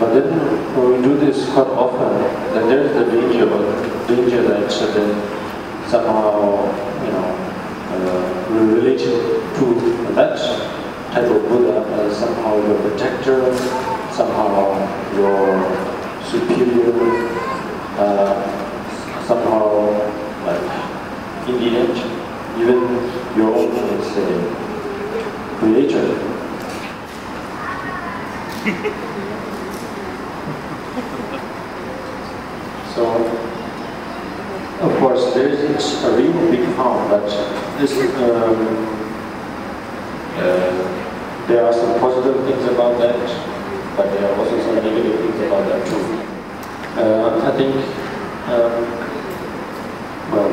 But then when we do this quite often, then there's the danger that then somehow, we're related to that type of Buddha as somehow your protector, somehow your superior, somehow like in the end, even your own, let's say, creator. So, of course, there is a real big harm, but this, there are some positive things about that, but there are also some negative things about that too. I think, well,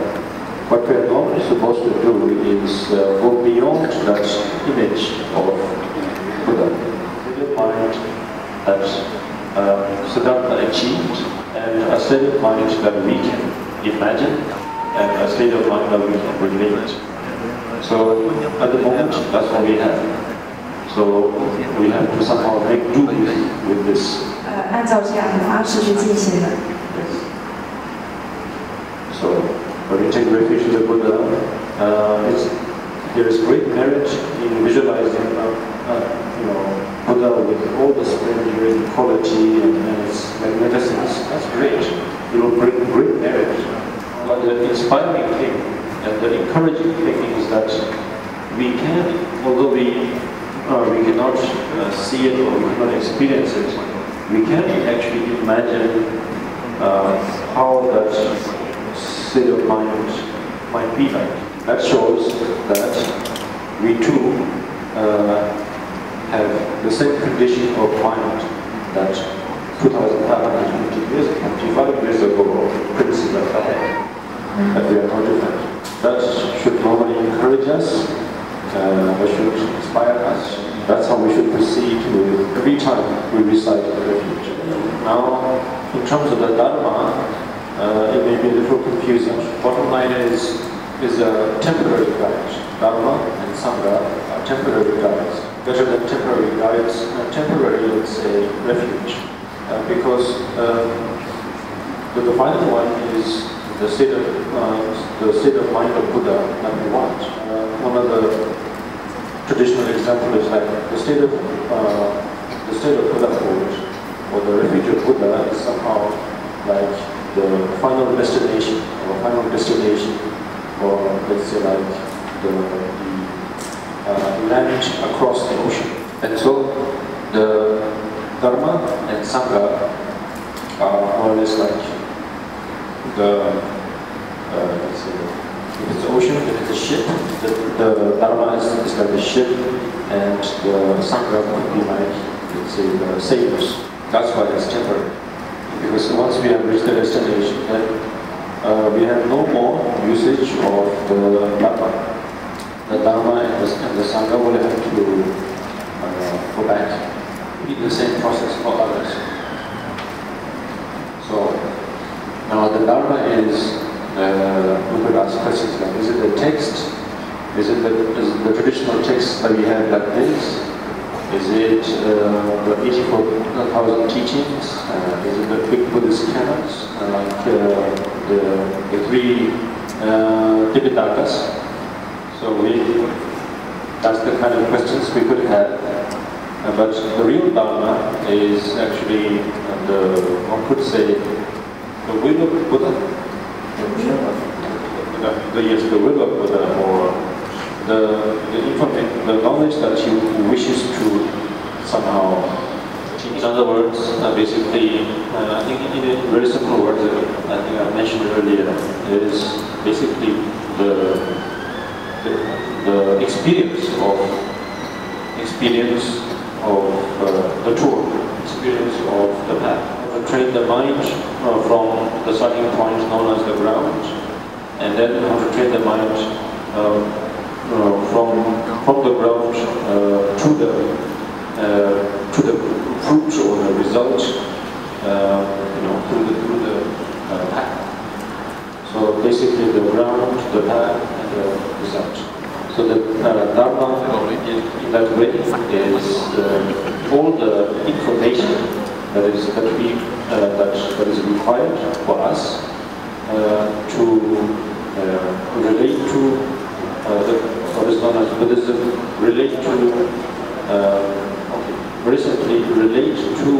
what we are normally supposed to do is go beyond that image of Buddha. The mind that Siddhartha achieved, and a state of mind that we can imagine, and a state of mind that we can relate. So at the moment, that's what we have. So we have to somehow make do with this. So when we take refuge in the Buddha, there is great merit in visualizing, Buddha with all the splendor and quality and its magnificence. That's great. It will bring great merit. But the inspiring thing and the encouraging thing is that we can, although we cannot see it or we cannot experience it, we can actually imagine how that state of mind might be like. That shows that we too have the same condition of mind that 2,525 years ago Prince Siddhartha had, that we are no different. That should normally encourage us, that should inspire us. That's how we should proceed with every time we recite the refuge. Now, in terms of the dharma, it may be a little confusing. Bottom line is a temporary guide. Dharma and Sangha are temporary guides. Better than temporary guides, temporary, let's say, refuge. Because the final one is the state of mind of Buddha that we want. One of the traditional examples is like the state of Buddhahood, or the refuge of Buddha is somehow like the final destination, or let's say like the land across the ocean. And so the dharma and sangha are more or less like the let's say, if it's the ocean, if it's a ship, the dharma is like the ship, and the sangha would be like, let's say, the sailors. That's why it's temporary. Because once we have reached the destination, then we have no more usage of the dharma. The dharma and the sangha will have to go back. Repeat the same process for others. So now the dharma is, we could ask questions like, is it the text? Is it the traditional text that we have like this? Is it the 84,000 teachings? Is it the big Buddhist canons, like the three Tipitakas? So that's the kind of questions we could have. But the real dharma is actually one could say, the will of Buddha. The will of Buddha, or the knowledge that he wishes to somehow teach. In other words, basically, I think in very simple words, I think I mentioned earlier, it is basically the experience of the tour, experience of the path. Train the mind from the starting point known as the ground, and then how to train the mind from the ground to the fruit or the result, through the path. So basically, the ground, the path, and the result. So the dharma in that way is all the information that is required for us to relate to what is known as Buddhism, recently relate to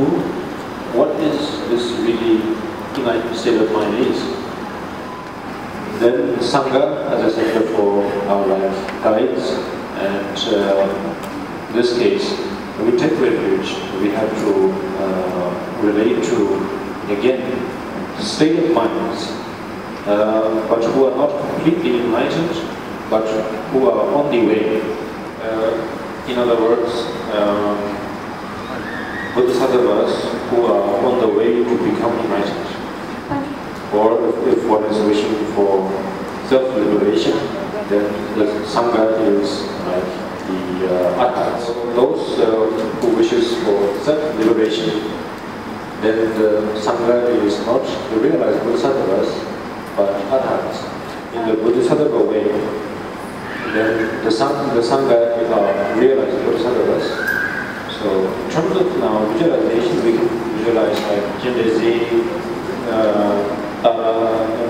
what is this really enlightened state of mind is. Then Sangha, as I said before, our life guides, and in this case, when we take refuge, we have to relate to, again, state of minds, but who are not completely enlightened, but who are on the way. In other words, Bodhisattvas who are on the way to become enlightened. Or if one is wishing for self-liberation, then the Sangha is like the Arhats. Those who wishes for self-liberation, then the Sangha is not the realized Bodhisattvas, but Arhats. In the Bodhisattva way, then the Sangha are realized Bodhisattvas. So in terms of now visualization, we can visualize like Jindezi,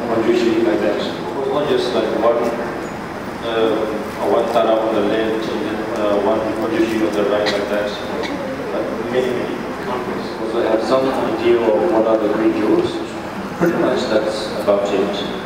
Manjushri, like that. It's not just like one Tara on the left and then one Manjushri on the right, like that. But many countries also have some idea of what are the great jewels. Pretty much that's about it.